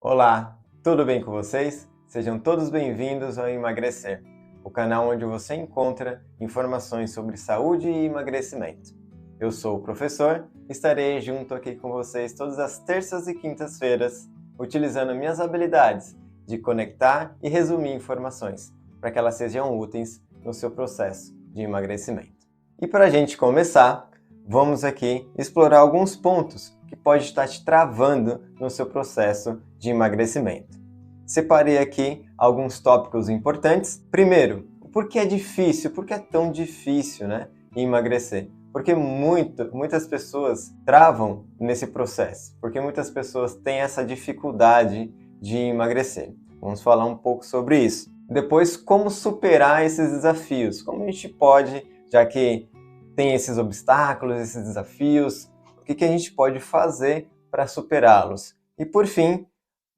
Olá, tudo bem com vocês? Sejam todos bem-vindos ao Emagrecer, o canal onde você encontra informações sobre saúde e emagrecimento. Eu sou o professor e estarei junto aqui com vocês todas as terças e quintas-feiras, utilizando minhas habilidades de conectar e resumir informações, para que elas sejam úteis no seu processo de emagrecimento. E para a gente começar, vamos aqui explorar alguns pontos que pode estar te travando no seu processo de emagrecimento. Separei aqui alguns tópicos importantes. Primeiro, por que é difícil? Por que é tão difícil, emagrecer? Porque muitas pessoas travam nesse processo, porque muitas pessoas têm essa dificuldade de emagrecer. Vamos falar um pouco sobre isso. Depois, como superar esses desafios? Como a gente pode, já que tem esses obstáculos, esses desafios, o que a gente pode fazer para superá-los? E por fim,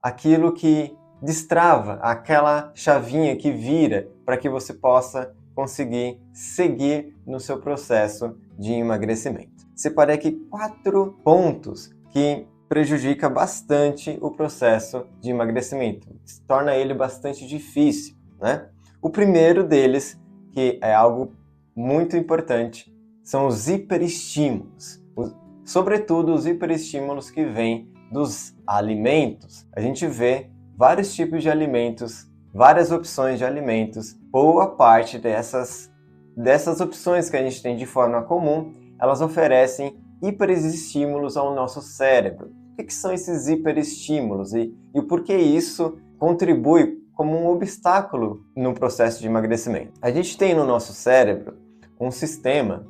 aquilo que destrava, aquela chavinha que vira para que você possa conseguir seguir no seu processo de emagrecimento. Separei aqui 4 pontos que prejudicam bastante o processo de emagrecimento, torna ele bastante difícil, né? O primeiro deles, que é algo muito importante, são os hiperestímulos. Sobretudo os hiperestímulos que vêm dos alimentos. A gente vê vários tipos de alimentos, várias opções de alimentos. Boa parte dessas opções que a gente tem de forma comum, elas oferecem hiperestímulos ao nosso cérebro. O que são esses hiperestímulos e o porquê isso contribui como um obstáculo no processo de emagrecimento? A gente tem no nosso cérebro um sistema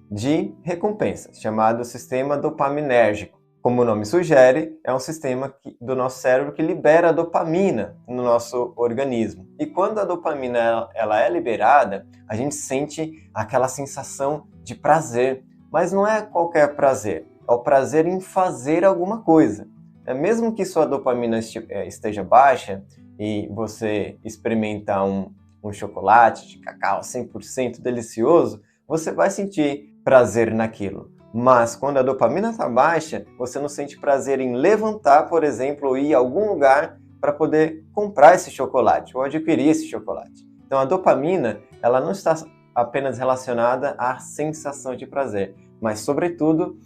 de recompensa, chamado sistema dopaminérgico. Como o nome sugere, é um sistema do nosso cérebro que libera a dopamina no nosso organismo. E quando a dopamina ela é liberada, a gente sente aquela sensação de prazer. Mas não é qualquer prazer, é o prazer em fazer alguma coisa. Mesmo que sua dopamina esteja baixa e você experimenta um chocolate de cacau 100% delicioso, você vai sentir prazer naquilo. Mas quando a dopamina está baixa, você não sente prazer em levantar, por exemplo, ou ir a algum lugar para poder comprar esse chocolate ou adquirir esse chocolate. Então a dopamina, ela não está apenas relacionada à sensação de prazer, mas sobretudo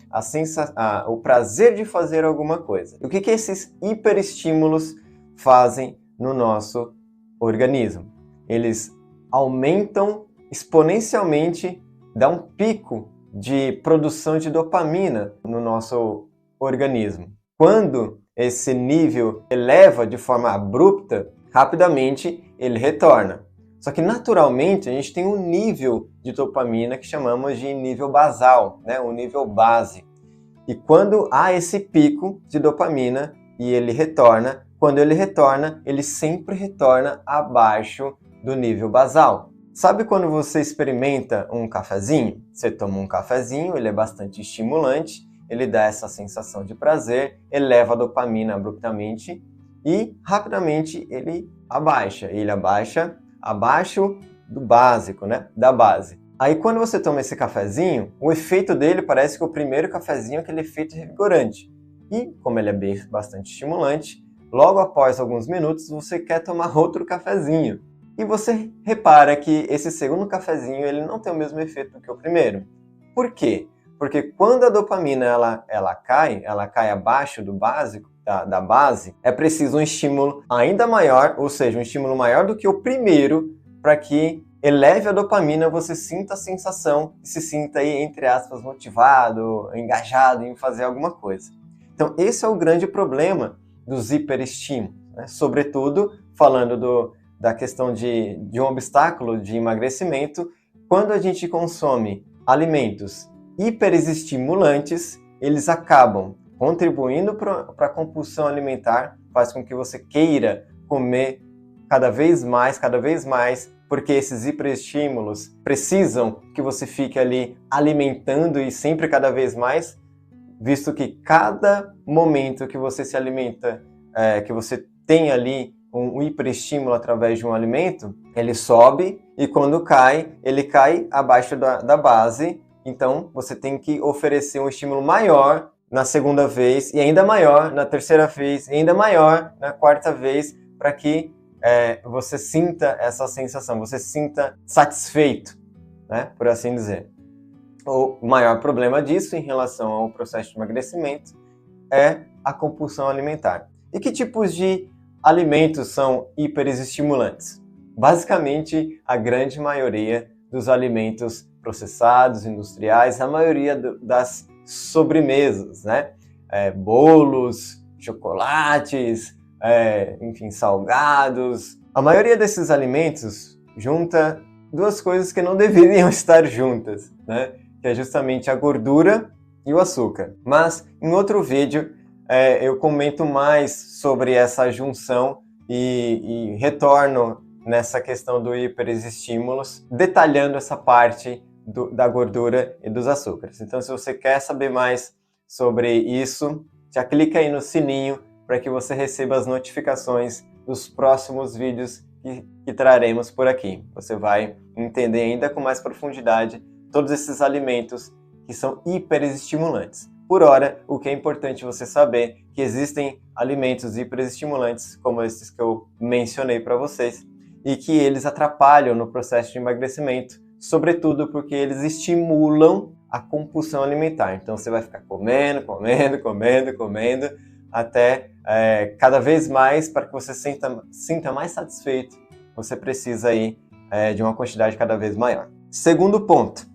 o prazer de fazer alguma coisa. E o que esses hiperestímulos fazem no nosso organismo? Eles aumentam exponencialmente, dá um pico de produção de dopamina no nosso organismo. Quando esse nível eleva de forma abrupta, rapidamente ele retorna. Só que naturalmente a gente tem um nível de dopamina que chamamos de nível basal, o nível base. E quando há esse pico de dopamina e ele retorna, quando ele retorna, ele sempre retorna abaixo do nível basal. Sabe quando você experimenta um cafezinho? Você toma um cafezinho, ele é bastante estimulante, ele dá essa sensação de prazer, eleva a dopamina abruptamente e rapidamente ele abaixa. Ele abaixa abaixo do básico, da base. Aí quando você toma esse cafezinho, o efeito dele parece que o primeiro cafezinho é aquele efeito revigorante. E como ele é bastante estimulante, logo após alguns minutos você quer tomar outro cafezinho. E você repara que esse segundo cafezinho ele não tem o mesmo efeito do que o primeiro. Por quê? Porque quando a dopamina ela cai abaixo do básico, da base, é preciso um estímulo ainda maior, ou seja, um estímulo maior do que o primeiro, para que eleve a dopamina, você sinta a sensação e se sinta aí, entre aspas, motivado, engajado em fazer alguma coisa. Então esse é o grande problema dos hiperestímulos, sobretudo falando da questão de um obstáculo de emagrecimento. Quando a gente consome alimentos hiperestimulantes, eles acabam contribuindo para a compulsão alimentar, faz com que você queira comer cada vez mais, porque esses hiperestímulos precisam que você fique ali alimentando e sempre cada vez mais, visto que cada momento que você se alimenta, que você tem ali um hiperestímulo através de um alimento, ele sobe e quando cai, ele cai abaixo da base. Então, você tem que oferecer um estímulo maior na segunda vez, e ainda maior na terceira vez, e ainda maior na quarta vez, para que você sinta essa sensação, você se sinta satisfeito, né, por assim dizer. O maior problema disso em relação ao processo de emagrecimento é a compulsão alimentar. E que tipos de alimentos são hiperestimulantes? Basicamente, a grande maioria dos alimentos processados, industriais, a maioria das sobremesas, né? Bolos, chocolates, enfim, salgados. A maioria desses alimentos junta duas coisas que não deveriam estar juntas, né? Que é justamente a gordura e o açúcar. Mas em outro vídeo eu comento mais sobre essa junção e retorno nessa questão do hiperestímulos, detalhando essa parte da gordura e dos açúcares. Então, se você quer saber mais sobre isso, já clica aí no sininho para que você receba as notificações dos próximos vídeos que traremos por aqui. Você vai entender ainda com mais profundidade todos esses alimentos que são hiperestimulantes. Por hora, o que é importante você saber é que existem alimentos hiperestimulantes, como esses que eu mencionei para vocês, e que eles atrapalham no processo de emagrecimento, sobretudo porque eles estimulam a compulsão alimentar. Então você vai ficar comendo, até cada vez mais, para que você sinta mais satisfeito, você precisa aí de uma quantidade cada vez maior. Segundo ponto,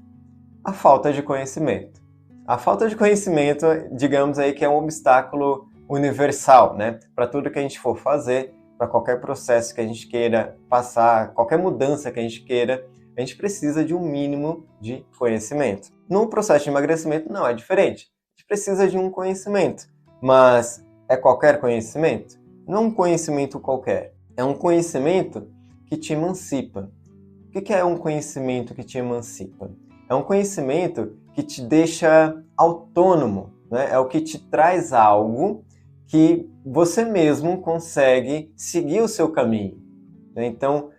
a falta de conhecimento. A falta de conhecimento, digamos aí que é um obstáculo universal, né? Para tudo que a gente for fazer, para qualquer processo que a gente queira passar, qualquer mudança que a gente queira, a gente precisa de um mínimo de conhecimento. No processo de emagrecimento não é diferente. A gente precisa de um conhecimento, mas é qualquer conhecimento? Não um conhecimento qualquer. É um conhecimento que te emancipa. O que é um conhecimento que te emancipa? É um conhecimento que te deixa autônomo, né? É o que te traz algo que você mesmo consegue seguir o seu caminho, né? Então,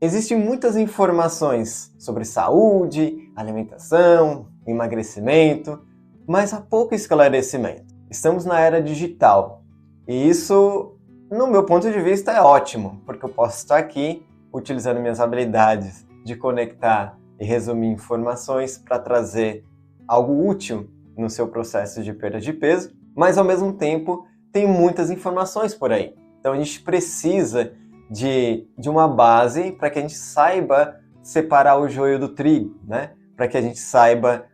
existem muitas informações sobre saúde, alimentação, emagrecimento, mas há pouco esclarecimento. Estamos na era digital e isso, no meu ponto de vista, é ótimo, porque eu posso estar aqui utilizando minhas habilidades de conectar e resumir informações para trazer algo útil no seu processo de perda de peso, mas ao mesmo tempo tem muitas informações por aí. Então a gente precisa de uma base para que a gente saiba separar o joio do trigo, né? Para que a gente saiba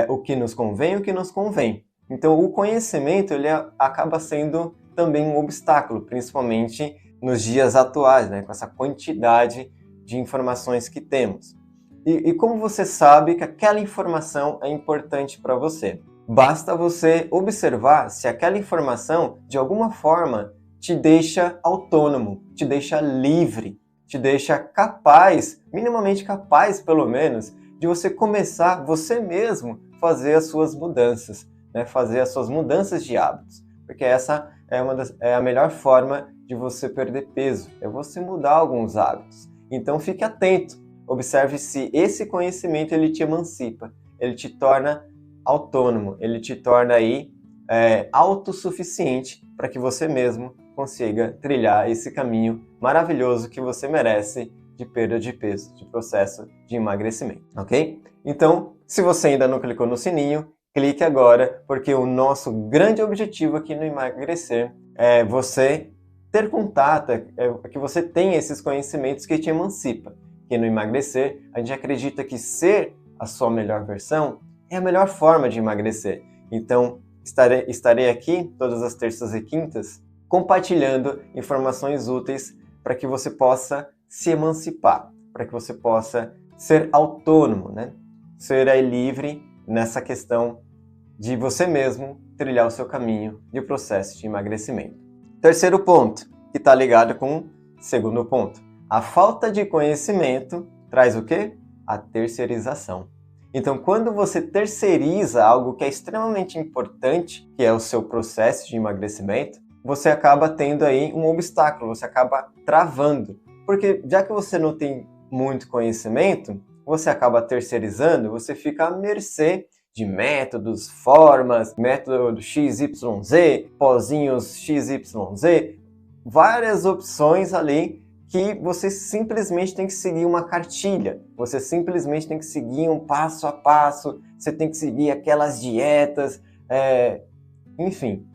o que nos convém e o que nos convém. Então o conhecimento ele acaba sendo também um obstáculo, principalmente nos dias atuais, né? Com essa quantidade de informações que temos. E como você sabe que aquela informação é importante para você? Basta você observar se aquela informação, de alguma forma, te deixa autônomo, te deixa livre, te deixa capaz, minimamente capaz, pelo menos, de você começar você mesmo fazer as suas mudanças, né? Fazer as suas mudanças de hábitos. Porque essa é a melhor forma de você perder peso, é você mudar alguns hábitos. Então fique atento. Observe se esse conhecimento ele te emancipa, ele te torna autônomo, ele te torna aí autossuficiente para que você mesmo consiga trilhar esse caminho maravilhoso que você merece de perda de peso, de processo de emagrecimento, ok? Então, se você ainda não clicou no sininho, clique agora, porque o nosso grande objetivo aqui no Emagrecer é você ter contato, que você tenha esses conhecimentos que te emancipa. Que no Emagrecer, a gente acredita que ser a sua melhor versão é a melhor forma de emagrecer. Então, estarei aqui todas as terças e quintas compartilhando informações úteis para que você possa se emancipar, para que você possa ser autônomo, né? Ser aí livre nessa questão de você mesmo trilhar o seu caminho de processo de emagrecimento. Terceiro ponto, que está ligado com o segundo ponto. A falta de conhecimento traz o quê? A terceirização. Então, quando você terceiriza algo que é extremamente importante, que é o seu processo de emagrecimento, você acaba tendo aí um obstáculo, você acaba travando. Porque já que você não tem muito conhecimento, você acaba terceirizando, você fica à mercê de métodos, formas, método XYZ, pozinhos XYZ, várias opções ali que você simplesmente tem que seguir uma cartilha, você simplesmente tem que seguir um passo a passo, você tem que seguir aquelas dietas, enfim.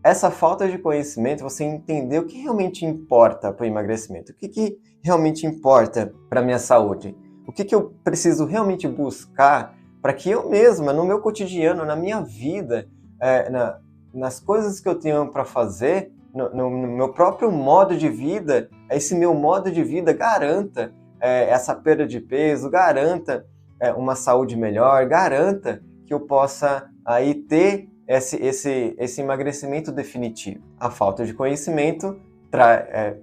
Essa falta de conhecimento, você entender o que realmente importa para o emagrecimento, o que realmente importa para a minha saúde, o que eu preciso realmente buscar para que eu mesma, no meu cotidiano, na minha vida, nas coisas que eu tenho para fazer, no meu próprio modo de vida, esse meu modo de vida garanta essa perda de peso, garanta uma saúde melhor, garanta que eu possa aí ter esse emagrecimento definitivo. A falta de conhecimento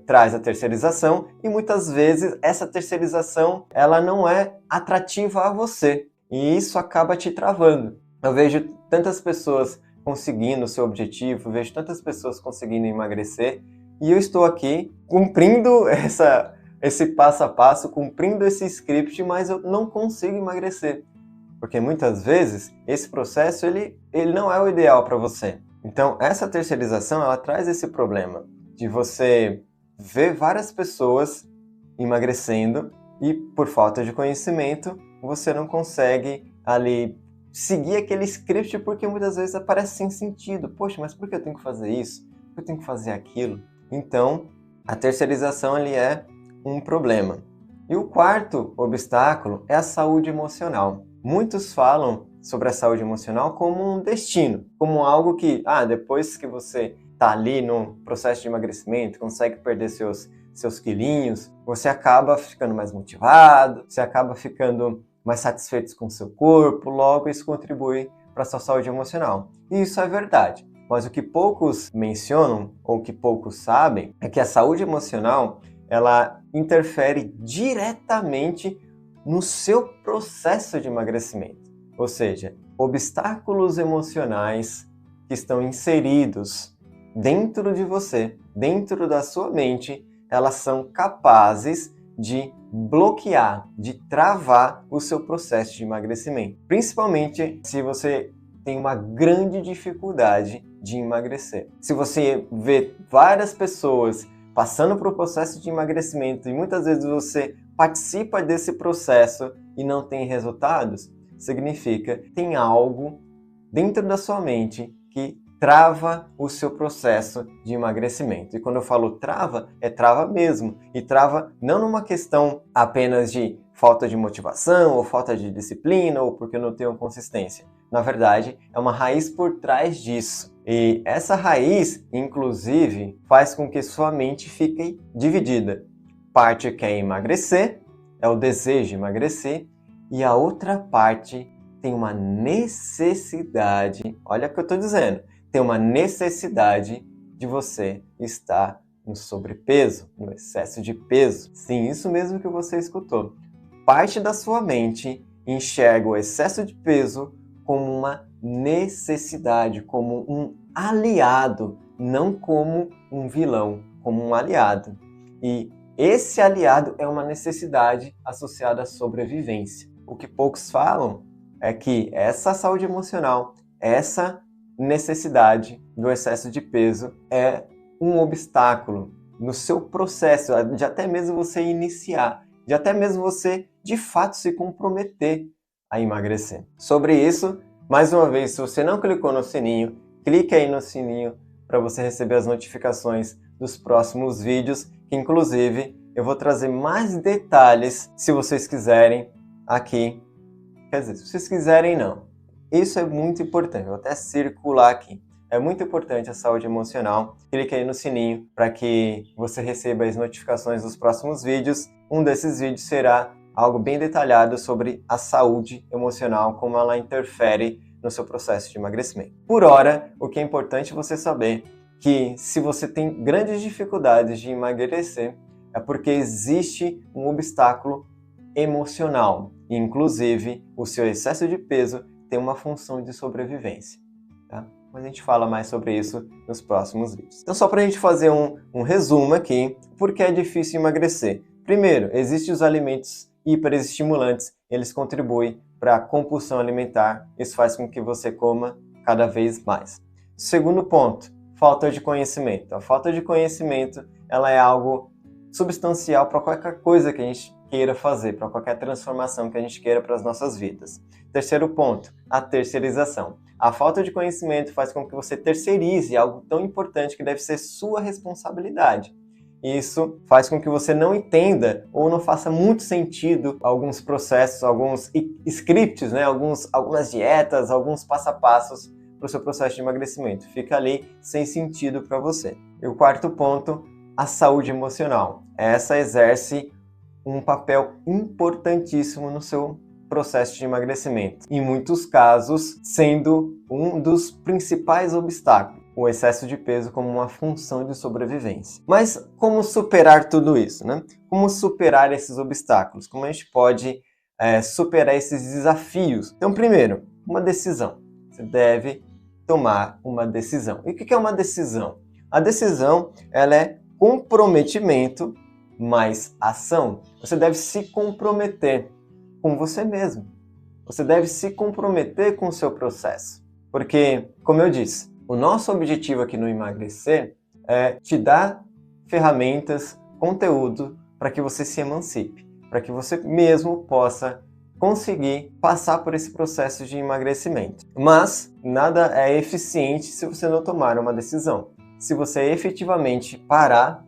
traz a terceirização e muitas vezes essa terceirização ela não é atrativa a você e isso acaba te travando. Eu vejo tantas pessoas conseguindo o seu objetivo, vejo tantas pessoas conseguindo emagrecer e eu estou aqui cumprindo esse passo a passo, cumprindo esse script, mas eu não consigo emagrecer. Porque muitas vezes esse processo ele não é o ideal para você. Então essa terceirização ela traz esse problema de você ver várias pessoas emagrecendo e por falta de conhecimento você não consegue ali seguir aquele script porque muitas vezes aparece sem sentido. Poxa, mas por que eu tenho que fazer isso? Por que eu tenho que fazer aquilo? Então a terceirização ele é um problema. E o quarto obstáculo é a saúde emocional. Muitos falam sobre a saúde emocional como um destino, como algo que, depois que você está ali no processo de emagrecimento, consegue perder seus quilinhos, você acaba ficando mais motivado, você acaba ficando mais satisfeito com o seu corpo, logo isso contribui para a sua saúde emocional. E isso é verdade, mas o que poucos mencionam, ou o que poucos sabem, é que a saúde emocional, ela interfere diretamente no seu processo de emagrecimento. Ou seja, obstáculos emocionais que estão inseridos dentro de você, dentro da sua mente, elas são capazes de bloquear, de travar o seu processo de emagrecimento. Principalmente se você tem uma grande dificuldade de emagrecer. Se você vê várias pessoas passando por um processo de emagrecimento e muitas vezes você participa desse processo e não tem resultados, significa que tem algo dentro da sua mente que trava o seu processo de emagrecimento. E quando eu falo trava, é trava mesmo. E trava não numa questão apenas de falta de motivação, ou falta de disciplina, ou porque eu não tenho consistência. Na verdade, é uma raiz por trás disso. E essa raiz, inclusive, faz com que sua mente fique dividida. Parte quer emagrecer, é o desejo de emagrecer, e a outra parte tem uma necessidade, olha o que eu estou dizendo, tem uma necessidade de você estar no sobrepeso, no excesso de peso. Sim, isso mesmo que você escutou. Parte da sua mente enxerga o excesso de peso como uma necessidade, como um aliado, não como um vilão, como um aliado. E esse aliado é uma necessidade associada à sobrevivência. O que poucos falam é que essa saúde emocional, essa necessidade do excesso de peso é um obstáculo no seu processo, de até mesmo você iniciar, de até mesmo você, de fato, se comprometer a emagrecer. Sobre isso, mais uma vez, se você não clicou no sininho, clique aí no sininho para você receber as notificações dos próximos vídeos, que inclusive eu vou trazer mais detalhes, se vocês quiserem, aqui. Quer dizer, se vocês quiserem, não. Isso é muito importante, vou até circular aqui. É muito importante a saúde emocional. Clique aí no sininho para que você receba as notificações dos próximos vídeos. Um desses vídeos será algo bem detalhado sobre a saúde emocional, como ela interfere no seu processo de emagrecimento. Por hora, o que é importante você saber que se você tem grandes dificuldades de emagrecer, é porque existe um obstáculo emocional. Inclusive, o seu excesso de peso tem uma função de sobrevivência. Tá? Mas a gente fala mais sobre isso nos próximos vídeos. Então, só para a gente fazer um resumo aqui, por que é difícil emagrecer? Primeiro, existem os alimentos hiperestimulantes, eles contribuem para a compulsão alimentar. Isso faz com que você coma cada vez mais. Segundo ponto, falta de conhecimento. A falta de conhecimento, ela é algo substancial para qualquer coisa que a gente queira fazer, para qualquer transformação que a gente queira para as nossas vidas. Terceiro ponto, a terceirização. A falta de conhecimento faz com que você terceirize algo tão importante que deve ser sua responsabilidade. Isso faz com que você não entenda ou não faça muito sentido alguns processos, alguns scripts, né? Algumas dietas, alguns passo a passos para o seu processo de emagrecimento. Fica ali sem sentido para você. E o quarto ponto, a saúde emocional. Essa exerce um papel importantíssimo no seu processo de emagrecimento. Em muitos casos, sendo um dos principais obstáculos, o excesso de peso como uma função de sobrevivência. Mas como superar tudo isso, né? Como superar esses obstáculos? Como a gente pode superar esses desafios? Então, primeiro, uma decisão. Você deve tomar uma decisão. E o que é uma decisão? A decisão, ela é comprometimento mais ação. Você deve se comprometer com você mesmo. Você deve se comprometer com o seu processo. Porque, como eu disse, o nosso objetivo aqui no Emagrecer é te dar ferramentas, conteúdo para que você se emancipe, para que você mesmo possa conseguir passar por esse processo de emagrecimento. Mas nada é eficiente se você não tomar uma decisão. Se você efetivamente parar,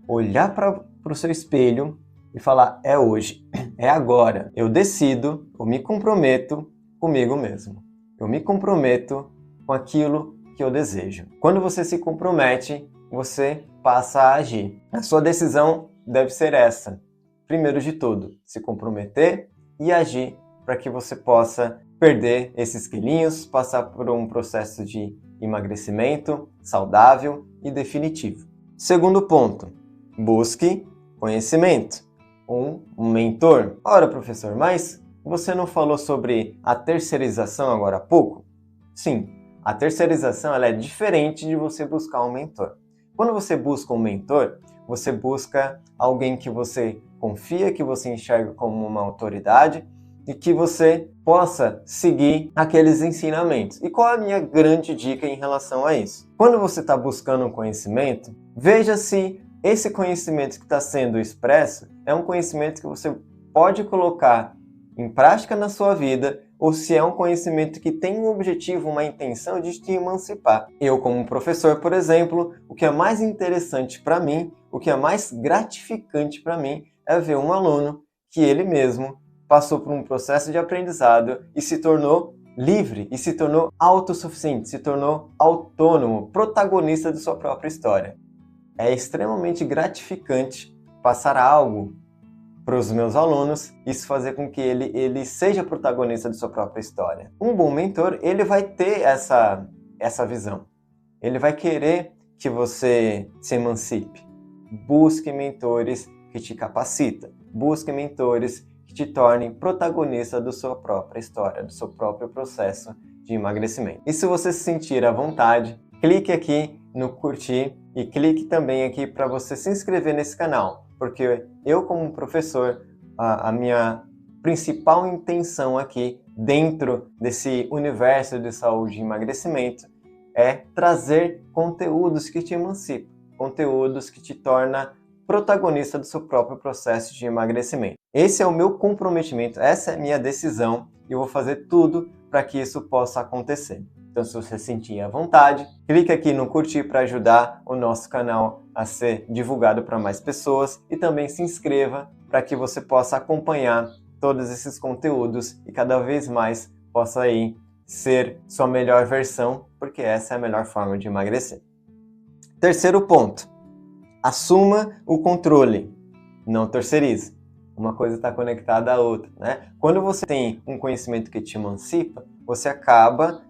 olhar para o seu espelho e falar, é hoje, é agora, eu decido, eu me comprometo comigo mesmo. Eu me comprometo com aquilo que eu desejo. Quando você se compromete, você passa a agir. A sua decisão deve ser essa. Primeiro de tudo, se comprometer e agir para que você possa perder esses quilinhos, passar por um processo de emagrecimento saudável e definitivo. Segundo ponto, busque conhecimento. Um mentor. Ora, professor, mas você não falou sobre a terceirização agora há pouco? Sim, a terceirização ela é diferente de você buscar um mentor. Quando você busca um mentor, você busca alguém que você confia, que você enxerga como uma autoridade e que você possa seguir aqueles ensinamentos. E qual é a minha grande dica em relação a isso? Quando você está buscando um conhecimento, veja se esse conhecimento que está sendo expresso é um conhecimento que você pode colocar em prática na sua vida ou se é um conhecimento que tem um objetivo, uma intenção de te emancipar. Eu, como professor, por exemplo, o que é mais interessante para mim, o que é mais gratificante para mim é ver um aluno que ele mesmo passou por um processo de aprendizado e se tornou livre, e se tornou autossuficiente, se tornou autônomo, protagonista de sua própria história. É extremamente gratificante passar algo para os meus alunos, isso fazer com que ele seja protagonista de sua própria história. Um bom mentor, ele vai ter essa visão. Ele vai querer que você se emancipe. Busque mentores que te capacitam. Busque mentores que te tornem protagonista da sua própria história, do seu próprio processo de emagrecimento. E se você se sentir à vontade, clique aqui no curtir e clique também aqui para você se inscrever nesse canal, porque eu, como professor, a minha principal intenção aqui dentro desse universo de saúde e emagrecimento é trazer conteúdos que te emancipam, conteúdos que te tornam protagonista do seu próprio processo de emagrecimento. Esse é o meu comprometimento, essa é a minha decisão e eu vou fazer tudo para que isso possa acontecer. Então, se você sentir à vontade, clique aqui no curtir para ajudar o nosso canal a ser divulgado para mais pessoas e também se inscreva para que você possa acompanhar todos esses conteúdos e cada vez mais possa aí ser sua melhor versão, porque essa é a melhor forma de emagrecer. Terceiro ponto, assuma o controle, não terceirize. Uma coisa está conectada à outra, né? Quando você tem um conhecimento que te emancipa, você acaba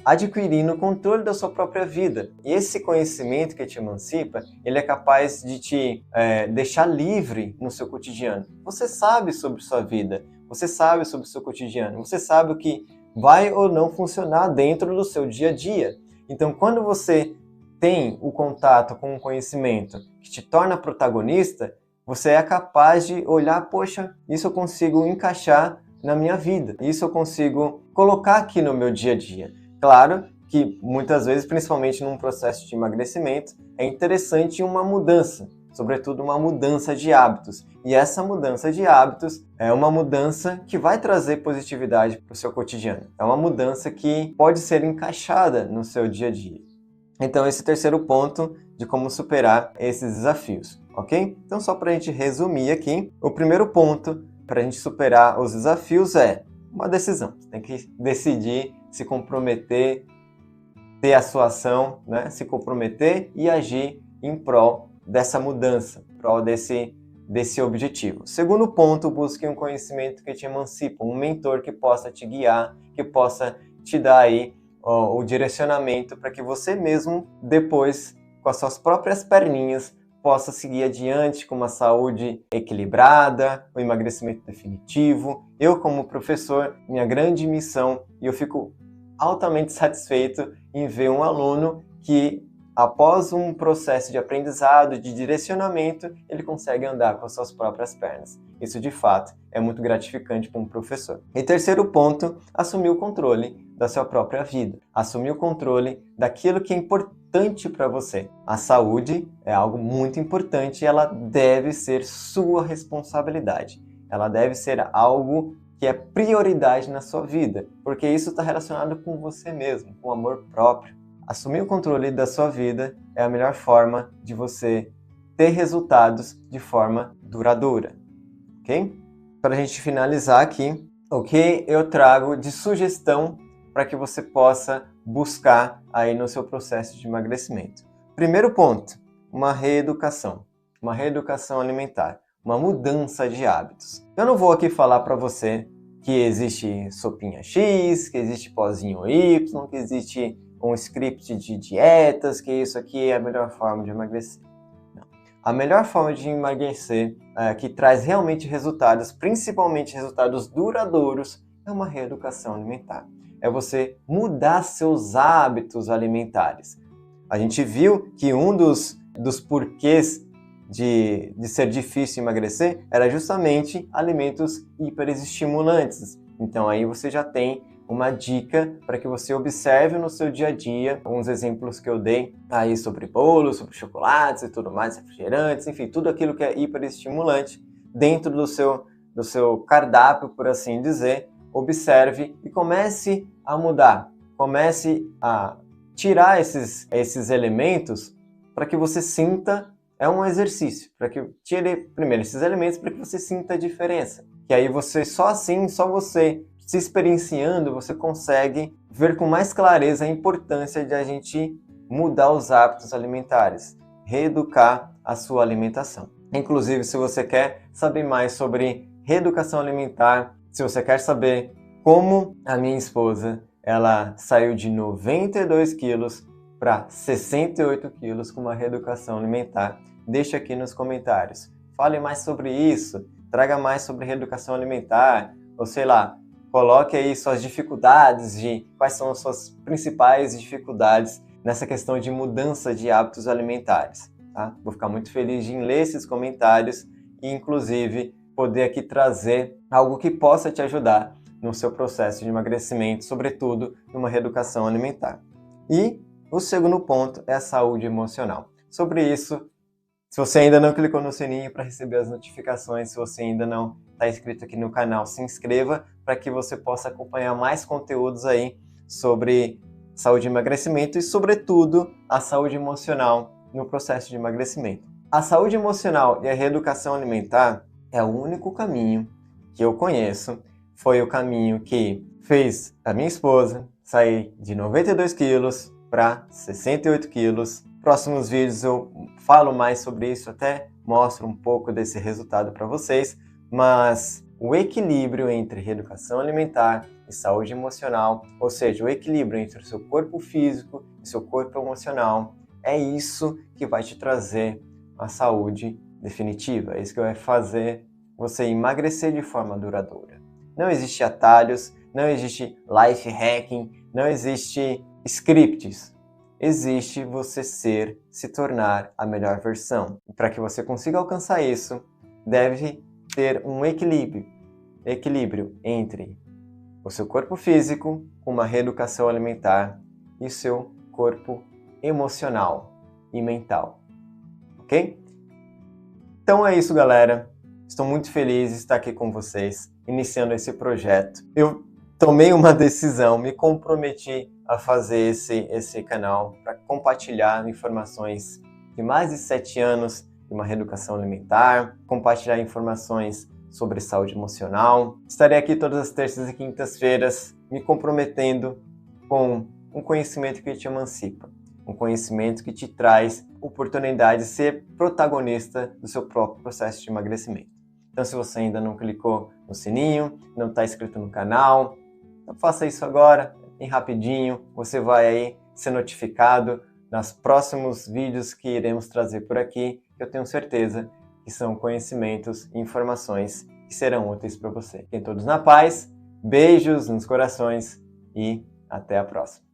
adquirindo o controle da sua própria vida. E esse conhecimento que te emancipa, ele é capaz de te deixar livre no seu cotidiano. Você sabe sobre sua vida, você sabe sobre o seu cotidiano, você sabe o que vai ou não funcionar dentro do seu dia a dia. Então, quando você tem o contato com um conhecimento que te torna protagonista, você é capaz de olhar, poxa, isso eu consigo encaixar na minha vida. Isso eu consigo colocar aqui no meu dia a dia. Claro que muitas vezes, principalmente num processo de emagrecimento, é interessante uma mudança, sobretudo uma mudança de hábitos. E essa mudança de hábitos é uma mudança que vai trazer positividade para o seu cotidiano. É uma mudança que pode ser encaixada no seu dia a dia. Então, esse é o terceiro ponto de como superar esses desafios, ok? Então, só para a gente resumir aqui, o primeiro ponto para a gente superar os desafios é uma decisão. Você tem que decidir, se comprometer, ter a sua ação, né? Se comprometer e agir em prol dessa mudança, em prol desse objetivo. Segundo ponto, busque um conhecimento que te emancipa, um mentor que possa te guiar, que possa te dar aí o direcionamento para que você mesmo, depois, com as suas próprias perninhas, possa seguir adiante com uma saúde equilibrada, o emagrecimento definitivo. Eu, como professor, minha grande missão, e eu fico altamente satisfeito em ver um aluno que, após um processo de aprendizado, de direcionamento, ele consegue andar com as suas próprias pernas. Isso, de fato, é muito gratificante para um professor. E terceiro ponto, assumir o controle da sua própria vida. Assumir o controle daquilo que é importante para você. A saúde é algo muito importante e ela deve ser sua responsabilidade. Ela deve ser algo que é prioridade na sua vida, porque isso está relacionado com você mesmo, com o amor próprio. Assumir o controle da sua vida é a melhor forma de você ter resultados de forma duradoura, ok? Para a gente finalizar aqui, o que eu trago de sugestão para que você possa buscar aí no seu processo de emagrecimento. Primeiro ponto, uma reeducação alimentar, uma mudança de hábitos. Eu não vou aqui falar para você que existe sopinha X, que existe pozinho Y, que existe um script de dietas, que isso aqui é a melhor forma de emagrecer. Não. A melhor forma de emagrecer, que traz realmente resultados, principalmente resultados duradouros, é uma reeducação alimentar. É você mudar seus hábitos alimentares. A gente viu que um dos porquês de ser difícil emagrecer era justamente alimentos hiperestimulantes. Então aí você já tem uma dica para que você observe no seu dia a dia, uns exemplos que eu dei aí sobre bolos, sobre chocolates e tudo mais, refrigerantes, enfim, tudo aquilo que é hiperestimulante dentro do seu cardápio, por assim dizer. Observe e comece a mudar, comece a tirar esses elementos para que você sinta. É um exercício, para que tire primeiro esses elementos para que você sinta a diferença. Que aí você, só assim, só você se experienciando, você consegue ver com mais clareza a importância de a gente mudar os hábitos alimentares, reeducar a sua alimentação. Inclusive, se você quer saber mais sobre reeducação alimentar, se você quer saber como a minha esposa, ela saiu de 92 quilos para 68 quilos com uma reeducação alimentar, deixa aqui nos comentários. Fale mais sobre isso, traga mais sobre reeducação alimentar, ou sei lá, coloque aí suas dificuldades, quais são as suas principais dificuldades nessa questão de mudança de hábitos alimentares. Tá? Vou ficar muito feliz em ler esses comentários e, inclusive, poder aqui trazer algo que possa te ajudar no seu processo de emagrecimento, sobretudo numa reeducação alimentar. E o segundo ponto é a saúde emocional. Sobre isso, se você ainda não clicou no sininho para receber as notificações, se você ainda não está inscrito aqui no canal, se inscreva para que você possa acompanhar mais conteúdos aí sobre saúde e emagrecimento e, sobretudo, a saúde emocional no processo de emagrecimento. A saúde emocional e a reeducação alimentar é o único caminho que eu conheço, foi o caminho que fez a minha esposa sair de 92 quilos para 68 quilos. Próximos vídeos eu falo mais sobre isso, até mostro um pouco desse resultado para vocês, mas o equilíbrio entre reeducação alimentar e saúde emocional, ou seja, o equilíbrio entre o seu corpo físico e seu corpo emocional, é isso que vai te trazer a saúde definitiva, é isso que vai fazer você emagrecer de forma duradoura. Não existe atalhos, não existe life hacking, não existe scripts. Existe você se tornar a melhor versão. E para que você consiga alcançar isso, deve ter um equilíbrio equilíbrio entre o seu corpo físico, com uma reeducação alimentar, e o seu corpo emocional e mental, ok? Então é isso, galera. Estou muito feliz de estar aqui com vocês, iniciando esse projeto. Eu tomei uma decisão, me comprometi a fazer esse canal para compartilhar informações de mais de 7 anos de uma reeducação alimentar, compartilhar informações sobre saúde emocional. Estarei aqui todas as terças e quintas-feiras me comprometendo com um conhecimento que te emancipa, um conhecimento que te traz oportunidade de ser protagonista do seu próprio processo de emagrecimento. Então, se você ainda não clicou no sininho, não está inscrito no canal, então faça isso agora, bem rapidinho. Você vai aí ser notificado nos próximos vídeos que iremos trazer por aqui, que eu tenho certeza que são conhecimentos e informações que serão úteis para você. Fiquem todos na paz, beijos nos corações e até a próxima.